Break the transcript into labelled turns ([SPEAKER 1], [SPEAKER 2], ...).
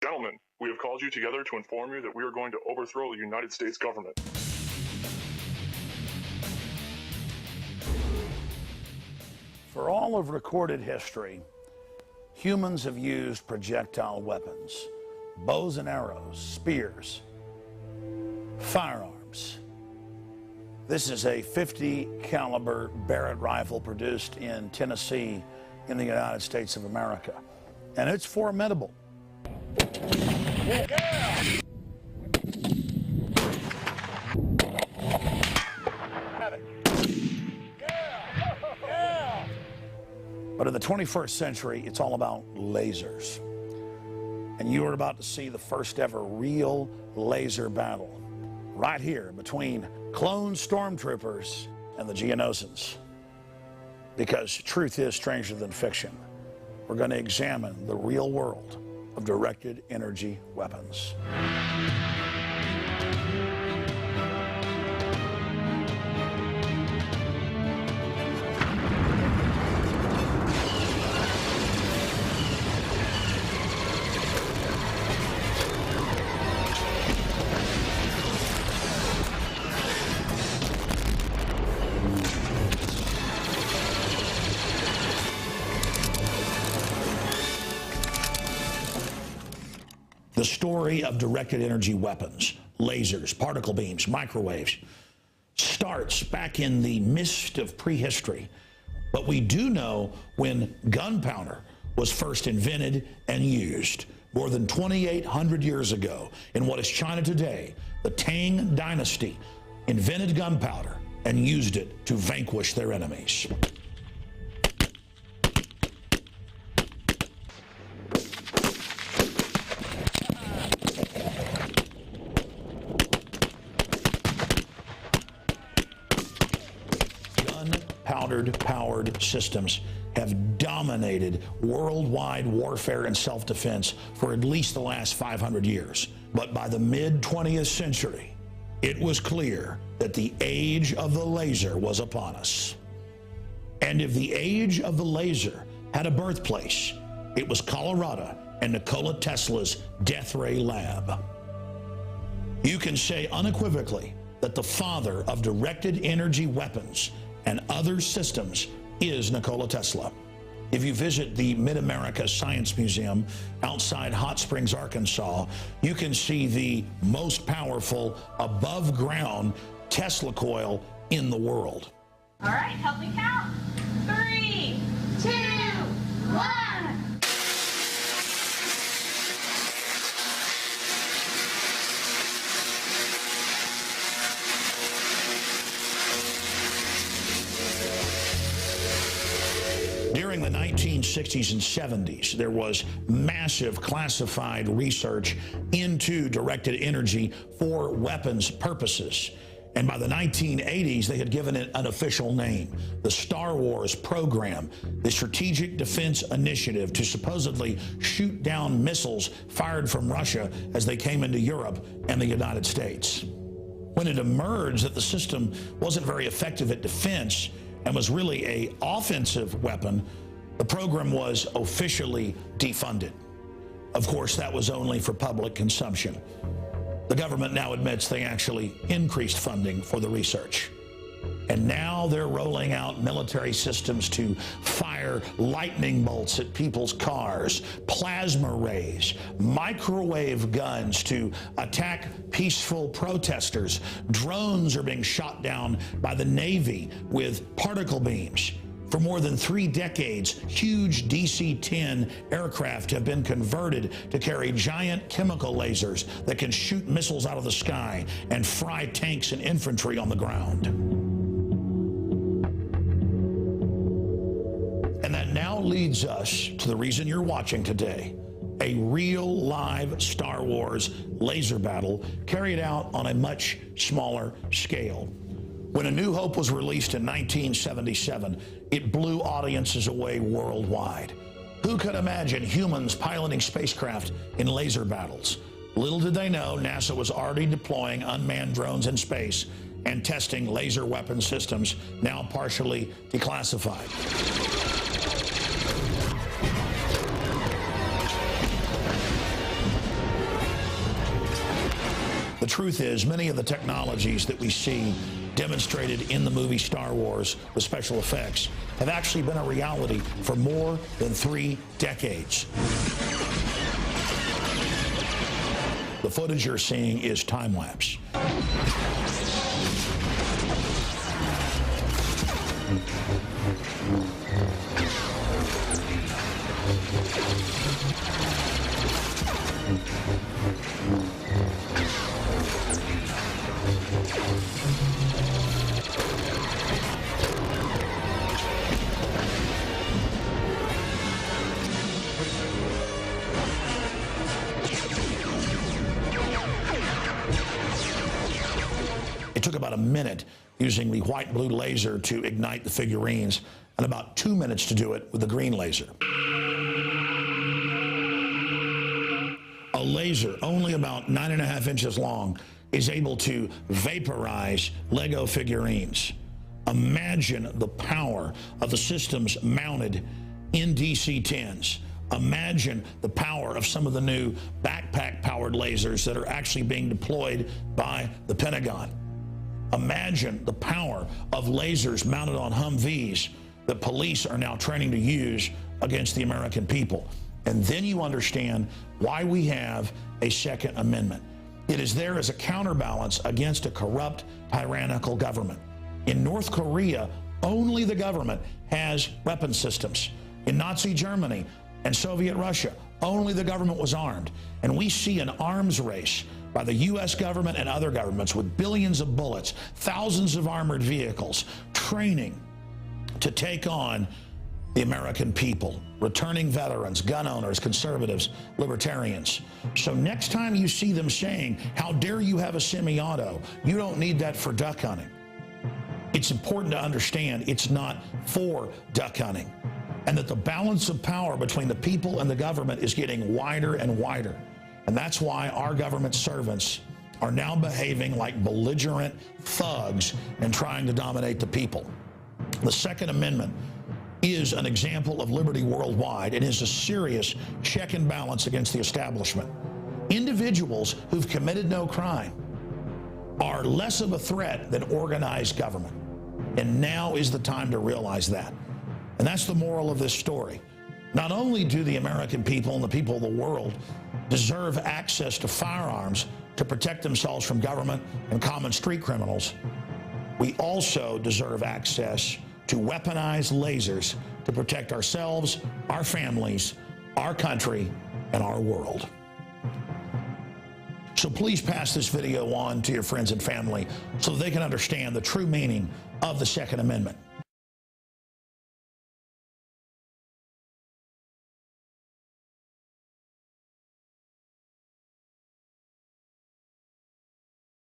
[SPEAKER 1] Gentlemen, we have called you together to inform you that we are going to overthrow the United States government.
[SPEAKER 2] For all of recorded history, humans have used projectile weapons, bows and arrows, spears, firearms. This is a .50 caliber Barrett rifle produced in Tennessee in the United States of America, and it's formidable. But in the 21st century, it's all about lasers. And you are about to see the first ever real laser battle right here between clone stormtroopers and the Geonosians. Because truth is stranger than fiction. We're going to examine the real world of directed energy weapons. The story of directed energy weapons, lasers, particle beams, microwaves, starts back in the mist of prehistory. But we do know when gunpowder was first invented and used more than 2,800 years ago in what is China today. The Tang Dynasty invented gunpowder and used it to vanquish their enemies. Gunpowder-powered systems have dominated worldwide warfare and self-defense for at least the last 500 years. But by the mid-20th century, it was clear that the age of the laser was upon us. And if the age of the laser had a birthplace, it was Colorado and Nikola Tesla's death ray lab. You can say unequivocally that the father of directed energy weapons and other systems is Nikola Tesla. If you visit the Mid-America Science Museum outside Hot Springs, Arkansas, you can see the most powerful above-ground Tesla coil in the world.
[SPEAKER 3] All right, help me count. 3, 2, 1.
[SPEAKER 2] During the 1960s and 70s, there was massive classified research into directed energy for weapons purposes. And by the 1980s, they had given it an official name, the Star Wars program, the Strategic Defense Initiative, to supposedly shoot down missiles fired from Russia as they came into Europe and the United States. When it emerged that the system wasn't very effective at defense and was really an offensive weapon, the program was officially defunded. Of course, that was only for public consumption. The government now admits they actually increased funding for the research. And now they're rolling out military systems to fire lightning bolts at people's cars, plasma rays, microwave guns to attack peaceful protesters. Drones are being shot down by the Navy with particle beams. For more than 3 decades, huge DC-10 aircraft have been converted to carry giant chemical lasers that can shoot missiles out of the sky and fry tanks and infantry on the ground. And that now leads us to the reason you're watching today, a real live Star Wars laser battle carried out on a much smaller scale. When A New Hope was released in 1977, it blew audiences away worldwide. Who could imagine humans piloting spacecraft in laser battles? Little did they know, NASA was already deploying unmanned drones in space and testing laser weapon systems, now partially declassified. The truth is, many of the technologies that we see demonstrated in the movie Star Wars with special effects have actually been a reality for more than 3 decades. The footage you're seeing is time-lapse. It took about a minute using the white-blue laser to ignite the figurines, and about 2 minutes to do it with the green laser. A laser only about 9.5 inches long is able to vaporize Lego figurines. Imagine the power of the systems mounted in DC-10s. Imagine the power of some of the new backpack-powered lasers that are actually being deployed by the Pentagon. Imagine the power of lasers mounted on Humvees that police are now training to use against the American people. And then you understand why we have a Second Amendment. It is there as a counterbalance against a corrupt, tyrannical government. In North Korea, only the government has weapon systems. In Nazi Germany and Soviet Russia, only the government was armed. And we see an arms race by the U.S. government and other governments with billions of bullets, thousands of armored vehicles, training to take on the American people, returning veterans, gun owners, conservatives, libertarians. So next time you see them saying, how dare you have a semi-auto? You don't need that for duck hunting. It's important to understand it's not for duck hunting, and that the balance of power between the people and the government is getting wider and wider. And that's why our government servants are now behaving like belligerent thugs and trying to dominate the people. The Second Amendment is an example of liberty worldwide. It is a serious check and balance against the establishment. Individuals who've committed no crime are less of a threat than organized government. And now is the time to realize that. And that's the moral of this story. Not only do the American people and the people of the world deserve access to firearms to protect themselves from government and common street criminals, we also deserve access to weaponized lasers to protect ourselves, our families, our country, and our world. So please pass this video on to your friends and family so they can understand the true meaning of the Second Amendment.